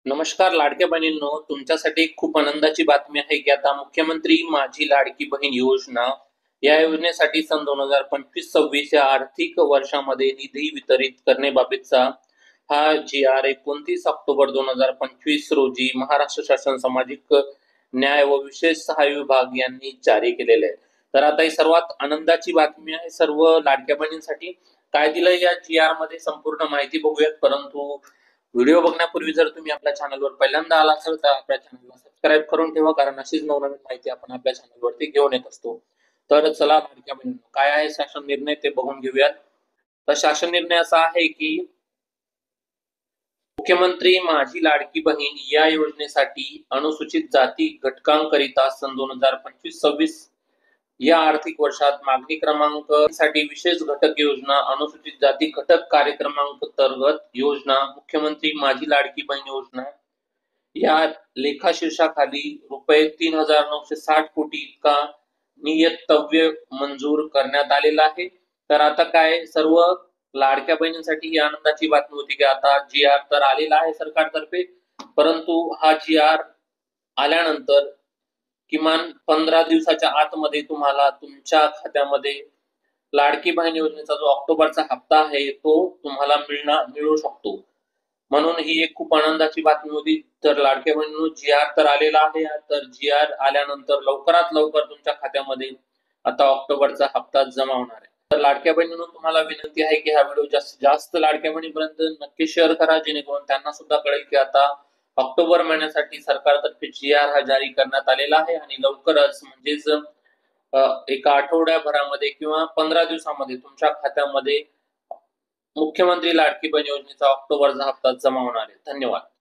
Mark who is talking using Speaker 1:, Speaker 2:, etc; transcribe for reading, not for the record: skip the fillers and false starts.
Speaker 1: नमस्कार लाडक्या बहिणींनो, तुमच्यासाठी एक खूप आनंदाची बातमी आहे की आता मुख्यमंत्री माझी लाडकी बहीण योजना या योजनेसाठी सन 2025-26 या आर्थिक वर्षामध्ये निधी वितरित करण्याबाबतचा हा जी आर 29 ऑक्टोबर 2025 रोजी महाराष्ट्र शासन सामाजिक न्याय व विशेष सहाय्य विभाग यांनी जारी केलेले आहे. तर आता ही सर्वात आनंदाची बातमी आहे सर्व लाडक्या बहिणींसाठी. काय दिलं या जी आर मध्ये संपूर्ण माहिती बघूयात, परंतु व्हिडिओ बघण्यापूर्वी जर तुम्ही आपल्या चॅनलवर पहिल्यांदा आला असाल तर आपल्या चॅनलला सबस्क्राईब करून ठेवा, कारण अशीच नवनवीन माहिती आपण आपल्या चॅनलवरती घेऊन येत असतो. तर चला लाडक्या बहिणींनो, काय आहे शासन निर्णय ते बघून घेऊयात. तर शासन निर्णय असा आहे की मुख्यमंत्री माझी लाडकी बहीण या योजनेसाठी अनुसूचित जाती घटकांकरिता सन 2025-26 या आर्थिक वर्षात मागणी क्रमांक साठी विशेष घटक योजना, अनुसूचित जाती घटक कार्यक्रमांक अंतर्गत योजना, मुख्यमंत्री माझी लाडकी बहीण योजना या लेखाशीर्षाखाली रुपये 3,960 कोटी इतका नियतव्य मंजूर करण्यात आलेला आहे. तर आता काय सर्व लाडक्या बहिणींसाठी ही आनंदाची बातमी होती की आता जी आर तर आलेला आहे सरकारतर्फे, परंतु हा जी आर आल्यानंतर किमान 15 दिवसाच्या आतमध्ये तुम्हाला तुमच्या खात्यामध्ये लाडकी बहीण योजनेचा जो ऑक्टोबरचा हप्ता आहे तो तुम्हाला मिळू शकतो. म्हणून ही एक खूप आनंदाची बातमी होती. तर लाडक्या बहिणींनो, जी आर तर आलेला आहे. तर जी आर आल्यानंतर लवकरात लवकर तुमच्या खात्यामध्ये आता ऑक्टोबरचा हप्ता जमा होणार आहे. तर लाडक्या बहिणींनो, तुम्हाला विनंती आहे की हा व्हिडिओ जास्तीत जास्त लाडक्या बहिणीपर्यंत नक्की शेअर करा, जेणेकरून त्यांना सुद्धा कळेल की आता ऑक्टोबर महिन्यासाठी सरकारतर्फे जी आर हा जारी करण्यात आलेला आहे आणि लवकरच म्हणजेच एका आठवड्याभरामध्ये किंवा 15 दिवसामध्ये तुमच्या खात्यामध्ये मुख्यमंत्री लाडकी बहीण योजनेचा ऑक्टोबरचा हप्ता जमा होणार आहे. धन्यवाद.